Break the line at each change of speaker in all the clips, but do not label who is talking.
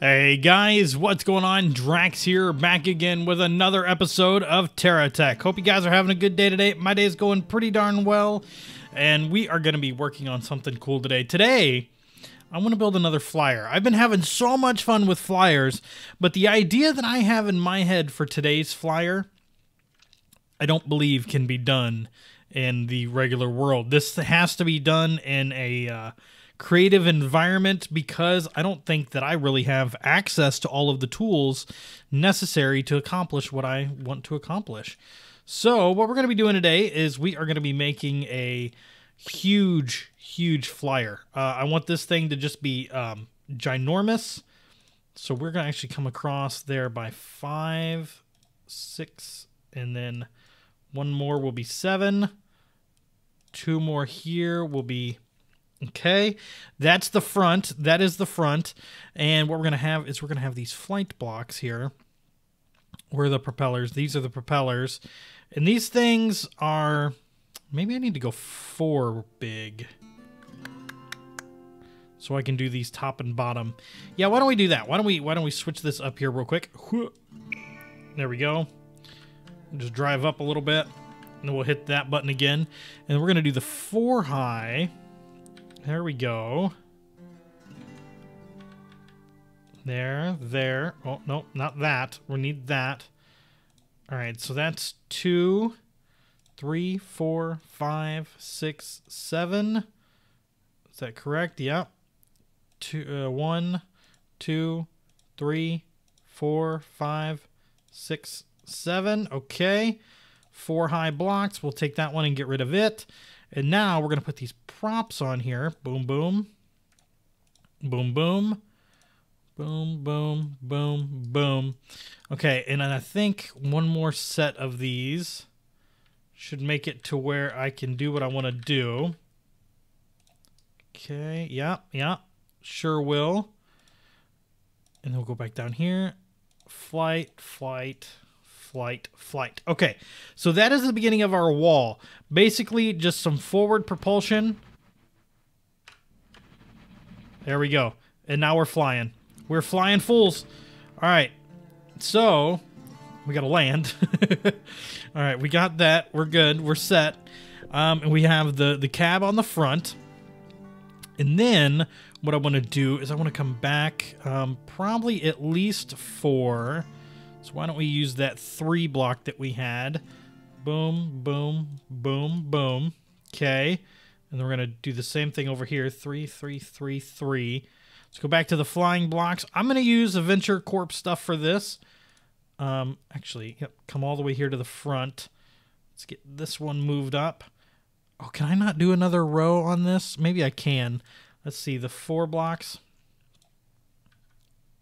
Hey guys, what's going on? Drax here, back again with another episode of TerraTech. Hope you guys are having a good day today. My day is going pretty darn well, and we are going to be working on something cool today. Today, I want to build another flyer. I've been having so much fun with flyers, but the idea that I have in my head for today's flyer, I don't believe can be done in the regular world. This has to be done in a creative environment because I don't think that I really have access to all of the tools necessary to accomplish what I want to accomplish. So what we're going to be doing today is we are going to be making a huge flyer. I want this thing to just be ginormous. So we're going to actually come across there by 5, 6, and then one more will be 7. 2 more here will be... Okay, that's the front. That is the front. And what we're going to have is we're going to have these flight blocks here. Where are the propellers? These are the propellers. And these things are... Maybe I need to go 4 big. So I can do these top and bottom. Yeah, why don't we do that? Why don't we switch this up here real quick? There we go. Just drive up a little bit. And then we'll hit that button again. And we're going to do the 4 high. There we go. There. Oh, no, not that. We need that. All right, so that's 2, 3, 4, 5, 6, 7. Is that correct? Yep. 1, 2, 3, 4, 5, 6, 7. Okay. 4 high blocks. We'll take that one and get rid of it. And now we're going to put these props on here. Boom, boom. Boom, boom. Boom, boom, boom, boom. Okay, and then I think one more set of these should make it to where I can do what I want to do. Okay, yeah. Sure will. And then we'll go back down here. Flight. Okay, so that is the beginning of our wall. Basically, just some forward propulsion. There we go. And now we're flying. We're flying fools. All right, so we got to land. All right, we got that. We're good. We're set. And we have the cab on the front. And then what I want to do is I want to come back probably at least 4. So why don't we use that 3 block that we had? Boom, boom, boom, boom. Okay. And then we're going to do the same thing over here. 3, 3, 3, 3. Let's go back to the flying blocks. I'm going to use Adventure Corp stuff for this. Actually, yep, come all the way here to the front. Let's get this one moved up. Oh, can I not do another row on this? Maybe I can. Let's see, the 4 blocks.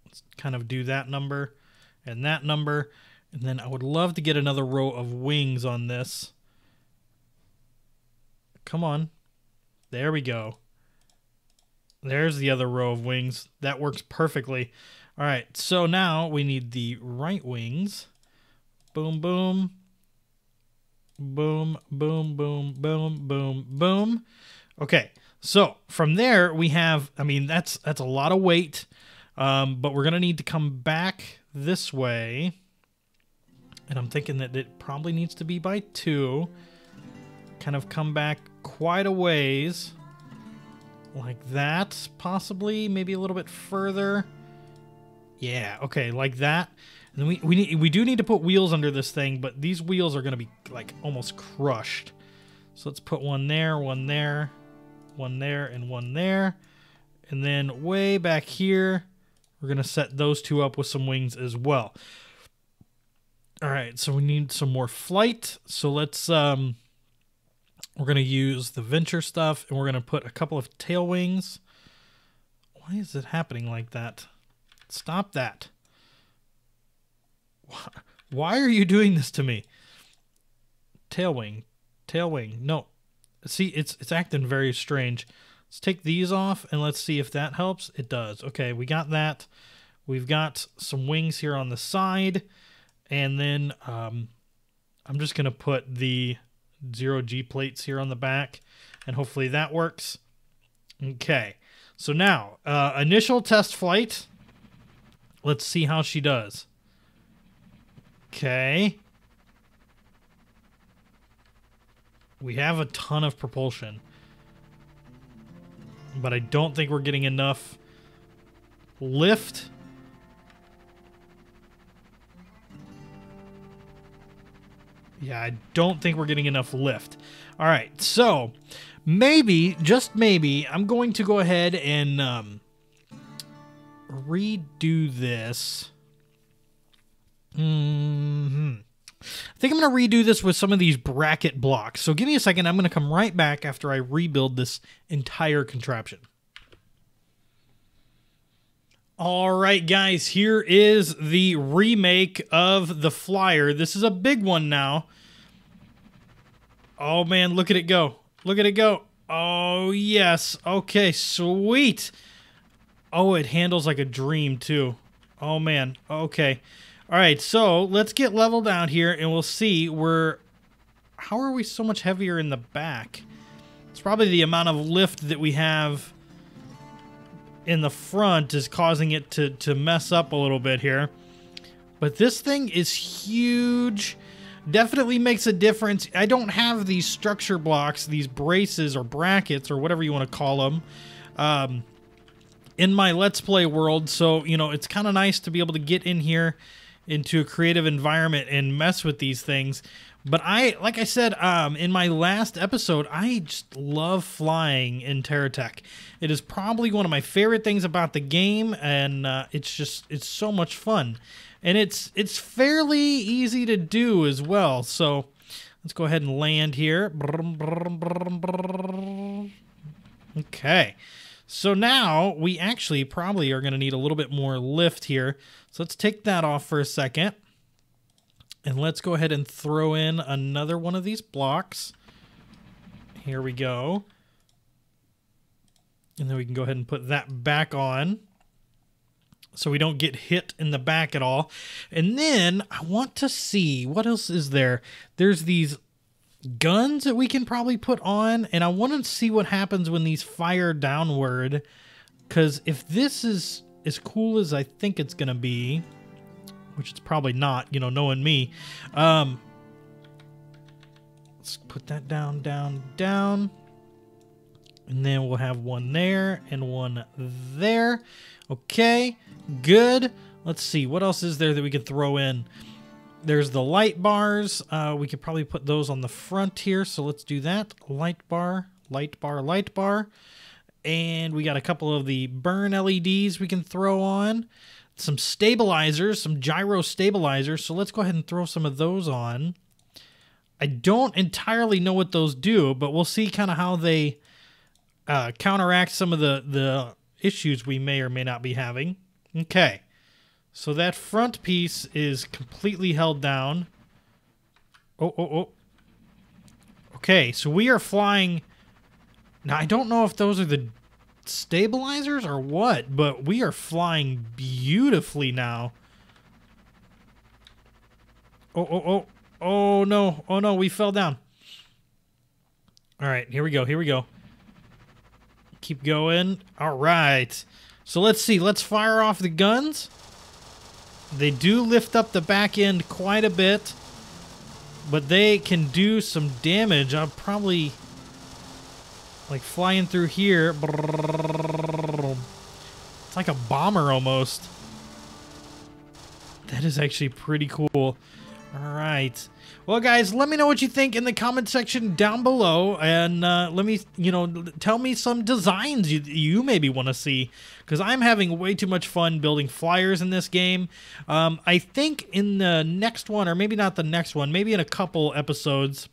Let's kind of do that number. And that number, and then I would love to get another row of wings on this. Come on. There we go. There's the other row of wings. That works perfectly. All right, so now we need the right wings. Boom, boom. Boom, boom, boom, boom, boom, boom. Okay, so from there we have, I mean, that's a lot of weight, but we're going to need to come back this way, and I'm thinking that it probably needs to be by 2. Kind of come back quite a ways, like that, possibly, maybe a little bit further. Yeah, okay, like that. And then we do need to put wheels under this thing, but these wheels are going to be like almost crushed. So let's put one there, one there, one there, and one there, and then way back here. We're going to set those 2 up with some wings as well. All right, so we need some more flight. So let's, we're going to use the venture stuff, and we're going to put a couple of tail wings. Why is it happening like that? Stop that. Why are you doing this to me? Tail wing. No. See, it's acting very strange. Let's take these off and let's see if that helps. It does. Okay, we got that. We've got some wings here on the side. And then I'm just going to put the 0G plates here on the back. And hopefully that works. Okay, so now, initial test flight. Let's see how she does. Okay. We have a ton of propulsion. But I don't think we're getting enough lift. Yeah, I don't think we're getting enough lift. All right, so maybe, just maybe, I'm going to go ahead and redo this. I think I'm going to redo this with some of these bracket blocks. So give me a second. I'm going to come right back after I rebuild this entire contraption. All right, guys, here is the remake of the flyer. This is a big one now. Oh, man, look at it go. Look at it go. Oh, yes. Okay, sweet. Oh, it handles like a dream, too. Oh, man. Okay. All right, so let's get leveled out here, and we'll see how are we so much heavier in the back? It's probably the amount of lift that we have in the front is causing it to mess up a little bit here. But this thing is huge. Definitely makes a difference. I don't have these structure blocks, these braces or brackets or whatever you want to call them, in my Let's Play world. So, you know, it's kind of nice to be able to get in here into a creative environment and mess with these things. But like I said, in my last episode, I just love flying in TerraTech. It is probably one of my favorite things about the game, and it's so much fun. And it's fairly easy to do as well. So let's go ahead and land here. Okay. So now we actually probably are going to need a little bit more lift here. So let's take that off for a second. And let's go ahead and throw in another one of these blocks. Here we go. And then we can go ahead and put that back on so we don't get hit in the back at all. And then I want to see, what else is there? There's these guns that we can probably put on, and I want to see what happens when these fire downward, because if this is as cool as I think it's gonna be, which it's probably not, you know, knowing me, let's put that down, and then we'll have one there and one there. Okay, good. Let's see, what else is there that we could throw in? There's the light bars. We could probably put those on the front here, so let's do that. Light bar, light bar, light bar. And we got a couple of the burn LEDs we can throw on. Some stabilizers, some gyro stabilizers, so let's go ahead and throw some of those on. I don't entirely know what those do, but we'll see kind of how they counteract some of the issues we may or may not be having. Okay. So that front piece is completely held down. Oh. Okay, so we are flying. Now, I don't know if those are the stabilizers or what, but we are flying beautifully now. Oh no, we fell down. All right, here we go. Keep going. All right. So let's see. Let's fire off the guns. They do lift up the back end quite a bit, but they can do some damage. I'm probably like flying through here. It's like a bomber almost. That is actually pretty cool. All right. Well, guys, let me know what you think in the comment section down below, and let me, tell me some designs you maybe want to see, because I'm having way too much fun building flyers in this game. I think in the next one, or maybe not the next one, maybe in a couple episodes,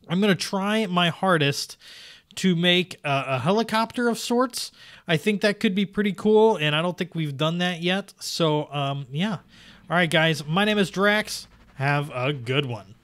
I'm going to try my hardest to make a helicopter of sorts. I think that could be pretty cool, and I don't think we've done that yet. So, yeah. All right, guys, my name is Drax. Have a good one.